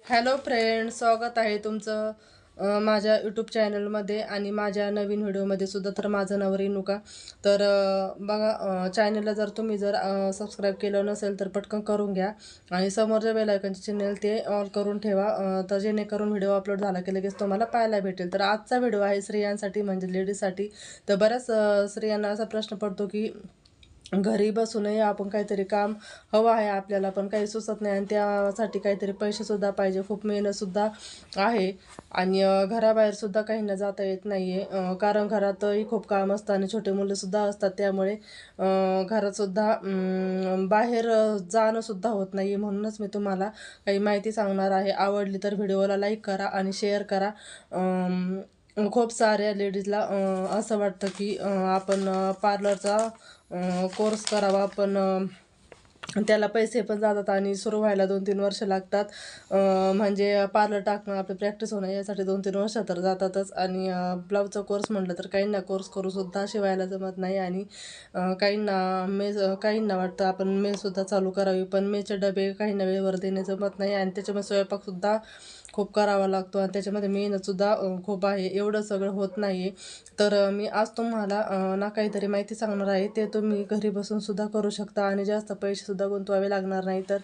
Hello friend, स्वागत आहे तुमचं माझ्या यूट्यूब चॅनलमध्ये आणि माझ्या नवीन व्हिडिओमध्ये सुद्धा. तर माझं नाव रेणुका. तर बघा, चॅनलला जर तुम्ही सबस्क्राईब केलं नसेल तर पटकन करून घ्या आणि समोरच्या बेल आयकॉनचे चिन्ह ते ऑल करून ठेवा, तर जेणेकरून व्हिडिओ अपलोड झाला की लगेच तुम्हाला पाहायला भेटेल. तर आजचा व्हिडिओ आहे स्त्रियांसाठी, म्हणजे लेडीजसाठी. तर बऱ्याच स्त्रियांना असा प्रश्न पडतो की घरी बसूनही आपण काहीतरी काम हवं आहे आपल्याला, पण काही सुचत नाही आणि त्यासाठी काहीतरी पैसेसुद्धा पाहिजे, खूप मेहनतसुद्धा आहे. आणि घराबाहेरसुद्धा काहींना जाता येत नाही आहे, कारण घरातही खूप काम असतं आणि छोटे मुलंसुद्धा असतात. त्यामुळे घरातसुद्धा बाहेर जाणंसुद्धा होत नाही. म्हणूनच मी तुम्हाला काही माहिती सांगणार आहे. आवडली तर व्हिडिओला लाईक करा आणि शेअर करा. खूप साऱ्या लेडीजला असं वाटतं की आपण पार्लरचा कोर्स करावा, पण त्याला पैसे पण जातात आणि सुरू व्हायला 2-3 वर्ष लागतात. म्हणजे पार्लर टाकणं, आपलं प्रॅक्टिस होणं यासाठी 2-3 वर्ष तर जातातच. आणि ब्लाऊजचा कोर्स म्हटलं तर काहींना कोर्स करूसुद्धा शिवायला जमत नाही. आणि काहींना वाटतं आपण मेससुद्धा चालू करावी, पण मेसचे डबे काहींना वेळेवर देणे जमत नाही आणि त्याच्यामुळे स्वयंपाकसुद्धा खूप करावा लागतो आणि त्याच्यामध्ये मेहनतसुद्धा खूप आहे. एवढं सगळं होत नाही आहे. तर मी आज तुम्हाला ना काहीतरी माहिती सांगणार आहे, ते तुम्ही घरी बसूनसुद्धा करू शकता आणि जास्त पैसेसुद्धा गुंतवावे लागणार नाही. तर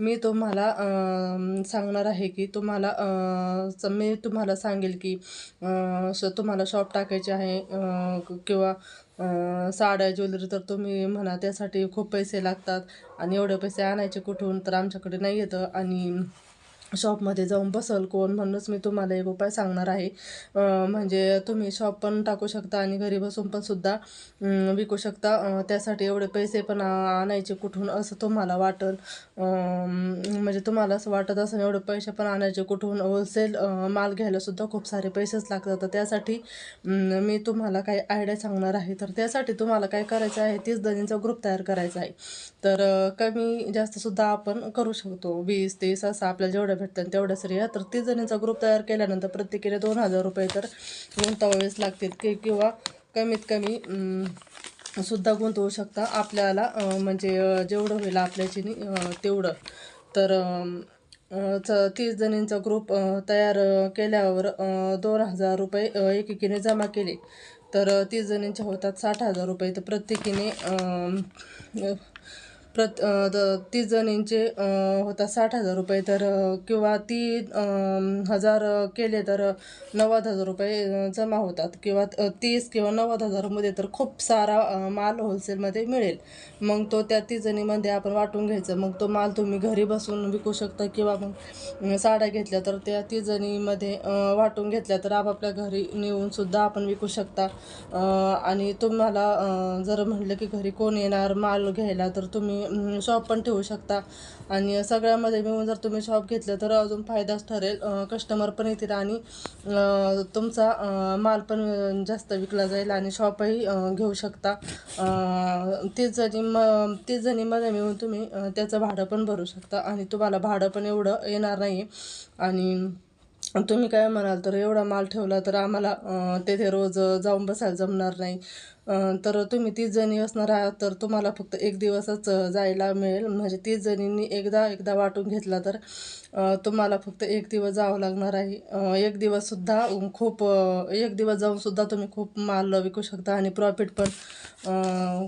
मी तुम्हाला सांगणार आहे की मी तुम्हाला सांगेल की तुम्हाला शॉप टाकायचे आहे, किंवा साड्या ज्वेलरी, तर तुम्ही म्हणा त्यासाठी खूप पैसे लागतात आणि एवढे पैसे आणायचे कुठून, तर आमच्याकडे नाही येतं आणि शॉपमध्ये जाऊन बसल कोण. म्हणूनच मी तुम्हाला एक उपाय सांगणार आहे. म्हणजे तुम्ही शॉप पण टाकू शकता आणि घरी बसून पण सुद्धा विकू शकता. त्यासाठी एवढे पैसे पण आणायचे कुठून असं तुम्हाला वाटल. म्हणजे तुम्हाला असं वाटत असं एवढे पैसे पण आणायचे कुठून, होलसेल माल घ्यायला सुद्धा खूप सारे पैसेच लागतात. तर त्यासाठी मी तुम्हाला काही आयडिया सांगणार आहे. तर त्यासाठी तुम्हाला काय करायचं आहे, 30 जणींचा ग्रुप तयार करायचा आहे. तर कमी जास्त सुद्धा आपण करू शकतो, 20-30 असं आपल्याला जेवढं भेटतं तेवढ्या स्त्रिया. तर 30 जणींचा ग्रुप तयार केल्यानंतर प्रत्येकीने 2,000 रुपये तर गुंतवावेच लागतील, किंवा कमीत कमी सुद्धा गुंतवू शकता आपल्याला. म्हणजे जेवढं होईल आपल्याची तेवढं. तर 30 जणींचा ग्रुप तयार केल्यावर 2,000 रुपये एकेकीने जमा केले तर 30 जणींचे होतात 60,000 रुपये. तर प्रत्येकीने 30 जणींचे होतात 60,000 रुपये. तर किंवा 3,000 केले तर 90,000 रुपये जमा होतात, किंवा 30 किंवा 90,000मध्ये तर खूप सारा माल होलसेलमध्ये मिळेल. मग तो त्या 30 जणीमध्ये आपण वाटून घ्यायचं. मग तो माल तुम्ही घरी बसून विकू शकता, किंवा मग साड्या घेतल्या तर त्या 30 जणीमध्ये वाटून घेतल्या तर आपापल्या घरी नेऊन सुद्धा आपण विकू शकता. आणि तुम्हाला जर म्हटलं की घरी कोण येणार माल घ्यायला, तर तुम्ही शॉप पण ठेवू शकता. आणि सगळ्यामध्ये मिळून जर तुम्ही शॉप घेतलं तर अजून फायदाच ठरेल. कस्टमर पण येतील आणि तुमचा माल पण जास्त विकला जाईल आणि शॉपही घेऊ शकता. 30 जणीमध्ये मिळून तुम्ही त्याचं भाडं पण भरू शकता आणि तुम्हाला भाडं पण एवढं येणार नाही. आणि तुम्ही काय म्हणाल, तर एवढा माल ठेवला तर आम्हाला तेथे रोज जाऊन बसायला जमणार नाही. तर तुम्ही 30 जणी असणार आहात तर तुम्हाला फक्त एक दिवसच जायला मिळेल. म्हणजे 30 जणींनी एकदा वाटून घेतला तर तुम्हाला फक्त एक दिवस जावं लागणार आहे. एक दिवस जाऊनसुद्धा तुम्ही खूप माल विकू शकता आणि प्रॉफिट पण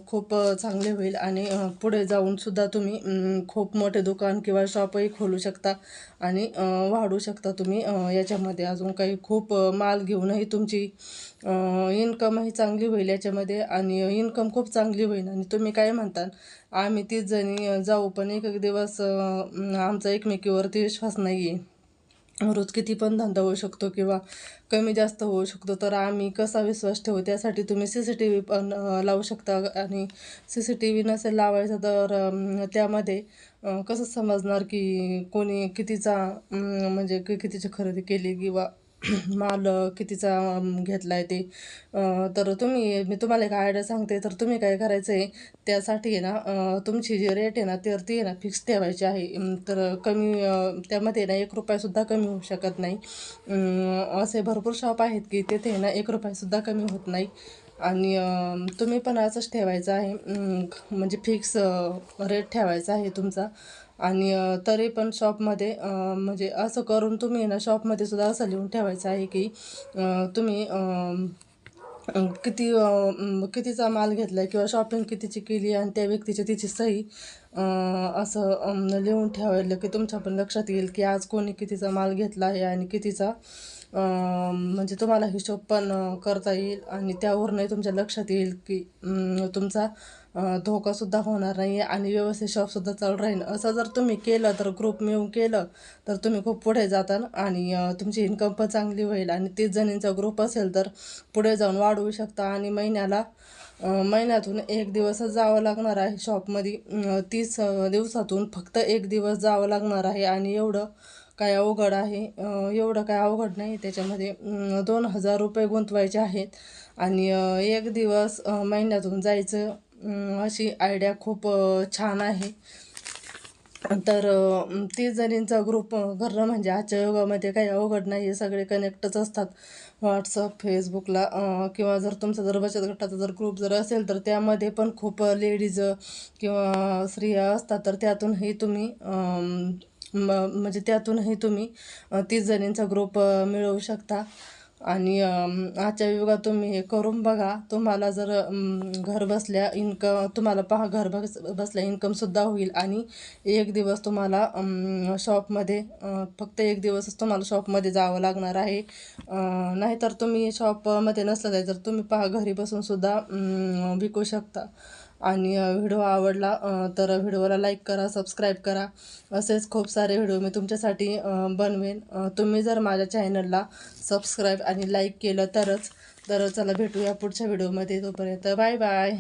खूप चांगले होईल. आणि पुढे जाऊनसुद्धा तुम्ही खूप मोठे दुकान किंवा शॉपही खोलू शकता आणि वाढू शकता तुम्ही. याच्यामध्ये अजून काही खूप माल घेऊनही तुमची इन्कमही चांगली होईल याच्यामध्ये, आणि इन्कम खूप चांगली होईल. आणि तुम्ही काय म्हणता, आम्ही 30 जणी जाऊ पण एक एक दिवस आमचा एकमेकीवरती विश्वास नाही आहे. रोज किती पण धंदा होऊ शकतो किंवा कमी जास्त होऊ शकतो, तर आम्ही कसा विश्वास ठेवू. त्यासाठी तुम्ही CCTV पण लावू शकता. आणि CCTV नसेल लावायचा तर त्यामध्ये कसं समजणार की कोणी कितीचा म्हणजे कितीची खरेदी केली किंवा माल कितीचा घेतला आहे ते. तर मी तुम्हाला एक आयडिया सांगते. तर तुम्ही काय करायचं आहे, त्यासाठी आहे ना, तुमची जी रेट आहे ना तर ती आहे ना फिक्स ठेवायची आहे. तर त्यामध्ये ना ₹1 कमी होऊ शकत नाही. असे भरपूर शॉप आहेत की तेथे आहे ना ₹1 कमी होत नाही. आणि तुम्ही पण असंच ठेवायचं आहे. म्हणजे फिक्स रेट ठेवायचा आहे तुमचा. आणि तरी पण शॉपमध्ये म्हणजे असं करून तुम्ही ना शॉपमध्ये सुद्धा असं लिहून ठेवायचं आहे की तुम्ही कितीचा माल घेतला आहे किंवा शॉपिंग कितीची केली आणि त्या व्यक्तीची तिची सही असं लिहून ठेवायला की तुमच्या पण लक्षात येईल की आज कोणी कितीचा माल घेतला आहे आणि कितीचा म्हणजे तुम्हाला हिशोब पण करता येईल आणि त्यावरूनही तुमच्या लक्षात येईल की तुमचा धोकासुद्धा होणार नाही आणि व्यवस्थित शॉपसुद्धा चालू राहील. असं जर तुम्ही केलं तर ग्रुप मिळून केलं तर तुम्ही खूप पुढे जाताल आणि तुमची इन्कम पण चांगली होईल आणि 30 जणींचा ग्रुप असेल तर पुढे जाऊन वाढवू शकता आणि महिन्यातून एक दिवसच जावं लागणार आहे शॉपमध्ये. 30 दिवसातून फक्त एक दिवस जावं लागणार आहे आणि एवढं काय अवघड आहे एवढं काय अवघड नाही. त्याच्यामध्ये 2,000 रुपये गुंतवायचे आहेत आणि एक दिवस महिन्यातून जायचं. अशी आयडिया खूप छान आहे. तर 30 जणींचा ग्रुप करणं म्हणजे आजच्या युगामध्ये काही अवघड नाही आहे. सगळे कनेक्टच असतात व्हॉट्सअप फेसबुकला किंवा जर तुमचा जर बचत गटाचा जर ग्रुप जर असेल तर त्यामध्ये पण खूप लेडीज किंवा स्त्रिया असतात. तर त्यातूनही तुम्ही म्हणजे त्यातूनही तुम्ही 30 जणींचा ग्रुप मिळवू शकता आणि आजच्या युगात तुम्ही हे करून बघा. तुम्हाला जर घर बसल्या तुम्हाला पहा घर बसल्या इन्कमसुद्धा होईल आणि एक दिवस तुम्हाला शॉपमध्ये फक्त एक दिवसच तुम्हाला शॉपमध्ये जावं लागणार आहे. नाहीतर तुम्ही शॉपमध्ये नसलं जायचं तर तुम्ही पहा घरी बसूनसुद्धा विकू शकता. आणि व्हिडिओ आवडला तर व्हिडिओला लाईक करा, सबस्क्राईब करा. असेच खूप सारे व्हिडिओ मी तुमच्यासाठी बनवेन. तुम्ही जर माझ्या चॅनलला सबस्क्राईब आणि लाईक केलं तरच. तर चला भेटूया पुढच्या व्हिडिओमध्ये. तोपर्यंत बाय बाय.